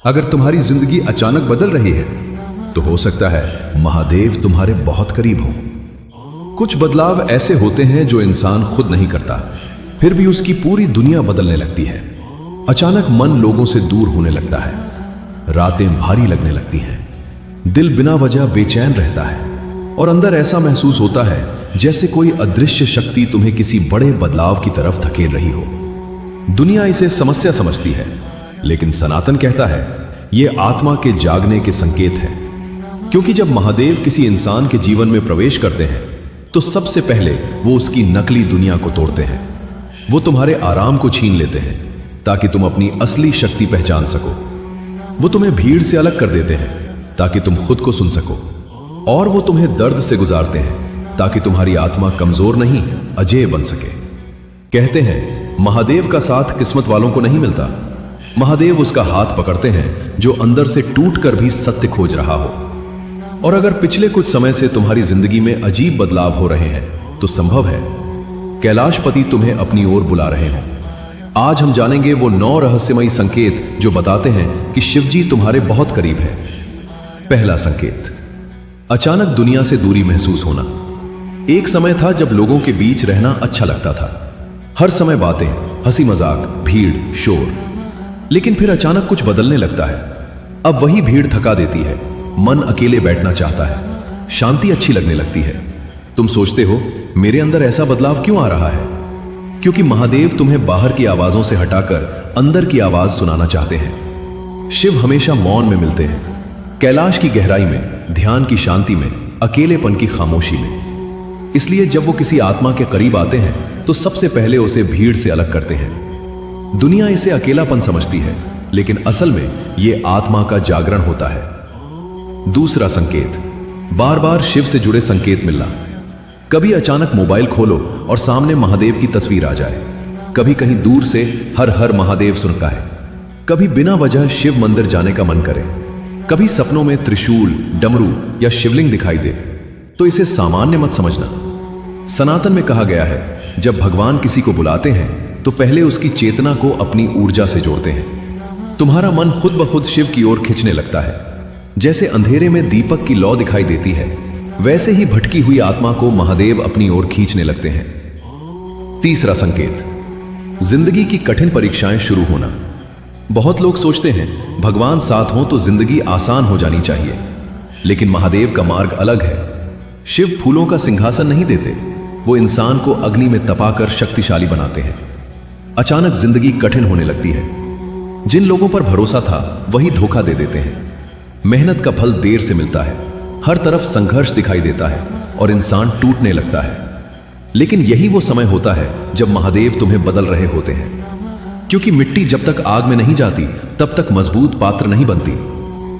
अगर तुम्हारी जिंदगी अचानक बदल रही है तो हो सकता है महादेव तुम्हारे बहुत करीब हो। कुछ बदलाव ऐसे होते हैं जो इंसान खुद नहीं करता, फिर भी उसकी पूरी दुनिया बदलने लगती है। अचानक मन लोगों से दूर होने लगता है, रातें भारी लगने लगती हैं, दिल बिना वजह बेचैन रहता है और अंदर ऐसा महसूस होता है जैसे कोई अदृश्य शक्ति तुम्हें किसी बड़े बदलाव की तरफ धकेल रही हो। दुनिया इसे समस्या समझती है, लेकिन सनातन कहता है यह आत्मा के जागने के संकेत है। क्योंकि जब महादेव किसी इंसान के जीवन में प्रवेश करते हैं तो सबसे पहले वो उसकी नकली दुनिया को तोड़ते हैं। वो तुम्हारे आराम को छीन लेते हैं ताकि तुम अपनी असली शक्ति पहचान सको। वो तुम्हें भीड़ से अलग कर देते हैं ताकि तुम खुद को सुन सको, और वो तुम्हें दर्द से गुजारते हैं ताकि तुम्हारी आत्मा कमजोर नहीं अजेय बन सके। कहते हैं महादेव का साथ किस्मत वालों को नहीं मिलता। महादेव उसका हाथ पकड़ते हैं जो अंदर से टूटकर भी सत्य खोज रहा हो। और अगर पिछले कुछ समय से तुम्हारी जिंदगी में अजीब बदलाव हो रहे हैं तो संभव है कैलाशपति तुम्हें अपनी ओर बुला रहे हों। आज हम जानेंगे वो 9 रहस्यमयी संकेत जो बताते हैं कि शिवजी तुम्हारे बहुत करीब है। पहला संकेत, अचानक दुनिया से दूरी महसूस होना। एक समय था जब लोगों के बीच रहना अच्छा लगता था, हर समय बातें, हंसी मजाक, भीड़, शोर। लेकिन फिर अचानक कुछ बदलने लगता है। अब वही भीड़ थका देती है, मन अकेले बैठना चाहता है, शांति अच्छी लगने लगती है। तुम सोचते हो मेरे अंदर ऐसा बदलाव क्यों आ रहा है? क्योंकि महादेव तुम्हें बाहर की आवाजों से हटाकर अंदर की आवाज सुनाना चाहते हैं। शिव हमेशा मौन में मिलते हैं, कैलाश की गहराई में, ध्यान की शांति में, अकेलेपन की खामोशी में। इसलिए जब वो किसी आत्मा के करीब आते हैं तो सबसे पहले उसे भीड़ से अलग करते हैं। दुनिया इसे अकेलापन समझती है, लेकिन असल में यह आत्मा का जागरण होता है। दूसरा संकेत, बार बार शिव से जुड़े संकेत मिलना। कभी अचानक मोबाइल खोलो और सामने महादेव की तस्वीर आ जाए, कभी कहीं दूर से हर हर महादेव सुनता है, कभी बिना वजह शिव मंदिर जाने का मन करे, कभी सपनों में त्रिशूल, डमरू या शिवलिंग दिखाई दे, तो इसे सामान्य मत समझना। सनातन में कहा गया है जब भगवान किसी को बुलाते हैं तो पहले उसकी चेतना को अपनी ऊर्जा से जोड़ते हैं। तुम्हारा मन खुद ब खुद शिव की ओर खिंचने लगता है। जैसे अंधेरे में दीपक की लौ दिखाई देती है, वैसे ही भटकी हुई आत्मा को महादेव अपनी ओर खींचने लगते हैं। तीसरा संकेत, जिंदगी की कठिन परीक्षाएं शुरू होना। बहुत लोग सोचते हैं भगवान साथ हो तो जिंदगी आसान हो जानी चाहिए, लेकिन महादेव का मार्ग अलग है। शिव फूलों का सिंहासन नहीं देते, वो इंसान को अग्नि में तपाकर शक्तिशाली बनाते हैं। अचानक जिंदगी कठिन होने लगती है, जिन लोगों पर भरोसा था वही धोखा दे देते हैं। मेहनत का फल देर से मिलता है, हर तरफ संघर्ष दिखाई देता है और इंसान टूटने लगता है। लेकिन यही वो समय होता है जब महादेव तुम्हें बदल रहे होते हैं। क्योंकि मिट्टी जब तक आग में नहीं जाती तब तक मजबूत पात्र नहीं बनती,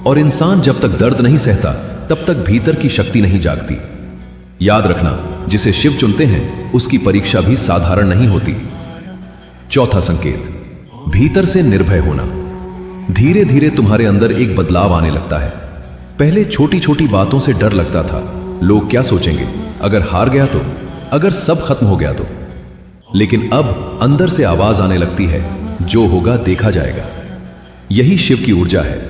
और इंसान जब तक दर्द नहीं सहता तब तक भीतर की शक्ति नहीं जागती। याद रखना, जिसे शिव चुनते हैं उसकी परीक्षा भी साधारण नहीं होती। चौथा संकेत, भीतर से निर्भय होना। धीरे धीरे तुम्हारे अंदर एक बदलाव आने लगता है। पहले छोटी छोटी बातों से डर लगता था, लोग क्या सोचेंगे, अगर हार गया तो, अगर सब खत्म हो गया तो। लेकिन अब अंदर से आवाज आने लगती है, जो होगा देखा जाएगा। यही शिव की ऊर्जा है।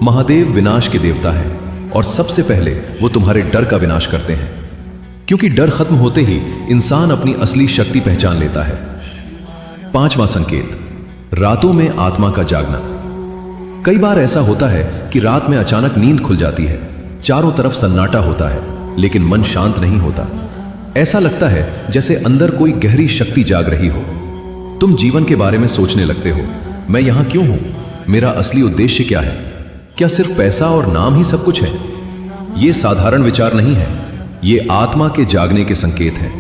महादेव विनाश के देवता है और सबसे पहले वो तुम्हारे डर का विनाश करते हैं। क्योंकि डर खत्म होते ही इंसान अपनी असली शक्ति पहचान लेता है। पांचवा संकेत, रातों में आत्मा का जागना। कई बार ऐसा होता है कि रात में अचानक नींद खुल जाती है, चारों तरफ सन्नाटा होता है, लेकिन मन शांत नहीं होता। ऐसा लगता है जैसे अंदर कोई गहरी शक्ति जाग रही हो। तुम जीवन के बारे में सोचने लगते हो, मैं यहां क्यों हूं, मेरा असली उद्देश्य क्या है, क्या सिर्फ पैसा और नाम ही सब कुछ है? ये साधारण विचार नहीं है, ये आत्मा के जागने के संकेत हैं।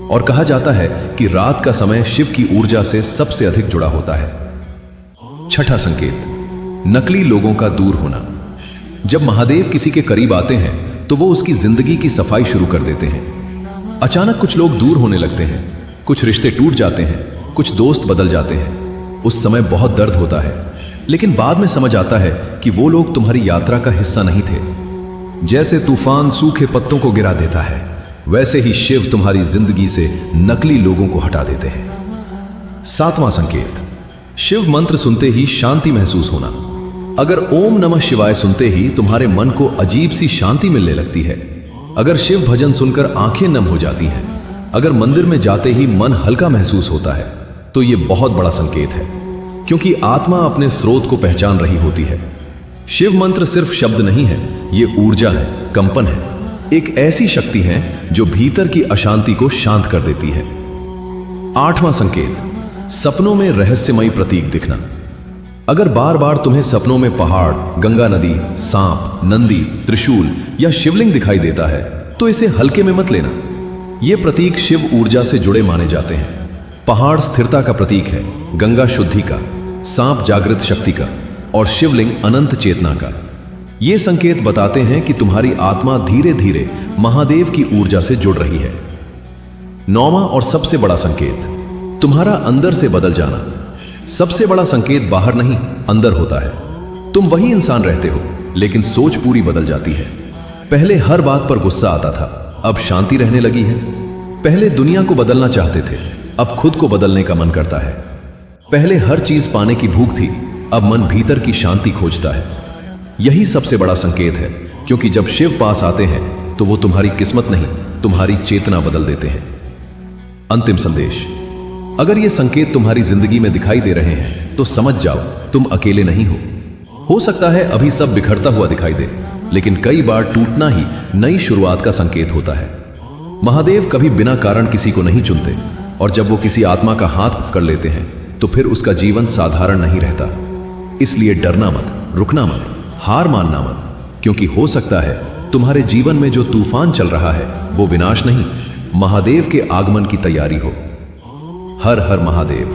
और कहा जाता है कि रात का समय शिव की ऊर्जा से सबसे अधिक जुड़ा होता है। छठा संकेत, नकली लोगों का दूर होना। जब महादेव किसी के करीब आते हैं तो वो उसकी जिंदगी की सफाई शुरू कर देते हैं। अचानक कुछ लोग दूर होने लगते हैं, कुछ रिश्ते टूट जाते हैं, कुछ दोस्त बदल जाते हैं। उस समय बहुत दर्द होता है, लेकिन बाद में समझ आता है कि वो लोग तुम्हारी यात्रा का हिस्सा नहीं थे। जैसे तूफान सूखे पत्तों को गिरा देता है, वैसे ही शिव तुम्हारी जिंदगी से नकली लोगों को हटा देते हैं। सातवां संकेत, शिव मंत्र सुनते ही शांति महसूस होना। अगर ओम नमः शिवाय सुनते ही तुम्हारे मन को अजीब सी शांति मिलने लगती है, अगर शिव भजन सुनकर आंखें नम हो जाती हैं, अगर मंदिर में जाते ही मन हल्का महसूस होता है, तो ये बहुत बड़ा संकेत है, क्योंकि आत्मा अपने स्रोत को पहचान रही होती है। शिव मंत्र सिर्फ शब्द नहीं है, ये ऊर्जा है, कंपन है, एक ऐसी शक्ति है जो भीतर की अशांति को शांत कर देती है। 8वां संकेत, सपनों में रहस्यमयी प्रतीक दिखना। अगर बार बार तुम्हें सपनों में पहाड़, गंगा नदी, सांप, नंदी, त्रिशूल या शिवलिंग दिखाई देता है, तो इसे हल्के में मत लेना। ये प्रतीक शिव ऊर्जा से जुड़े माने जाते हैं। पहाड़ स्थिरता का प्रतीक है, गंगा शुद्धि का, सांप जागृत शक्ति का और शिवलिंग अनंत चेतना का। ये संकेत बताते हैं कि तुम्हारी आत्मा धीरे धीरे महादेव की ऊर्जा से जुड़ रही है। 9वां और सबसे बड़ा संकेत, तुम्हारा अंदर से बदल जाना। सबसे बड़ा संकेत बाहर नहीं, अंदर होता है। तुम वही इंसान रहते हो, लेकिन सोच पूरी बदल जाती है। पहले हर बात पर गुस्सा आता था, अब शांति रहने लगी है। पहले दुनिया को बदलना चाहते थे, अब खुद को बदलने का मन करता है। पहले हर चीज पाने की भूख थी, अब मन भीतर की शांति खोजता है। यही सबसे बड़ा संकेत है, क्योंकि जब शिव पास आते हैं तो वो तुम्हारी किस्मत नहीं, तुम्हारी चेतना बदल देते हैं। अंतिम संदेश, अगर ये संकेत तुम्हारी जिंदगी में दिखाई दे रहे हैं तो समझ जाओ, तुम अकेले नहीं हो। हो सकता है अभी सब बिखरता हुआ दिखाई दे, लेकिन कई बार टूटना ही नई शुरुआत का संकेत होता है। महादेव कभी बिना कारण किसी को नहीं चुनते, और जब वो किसी आत्मा का हाथ पकड़ लेते हैं तो फिर उसका जीवन साधारण नहीं रहता। इसलिए डरना मत, रुकना मत, हार मानना मत, क्योंकि हो सकता है तुम्हारे जीवन में जो तूफान चल रहा है वो विनाश नहीं, महादेव के आगमन की तैयारी हो। हर हर महादेव।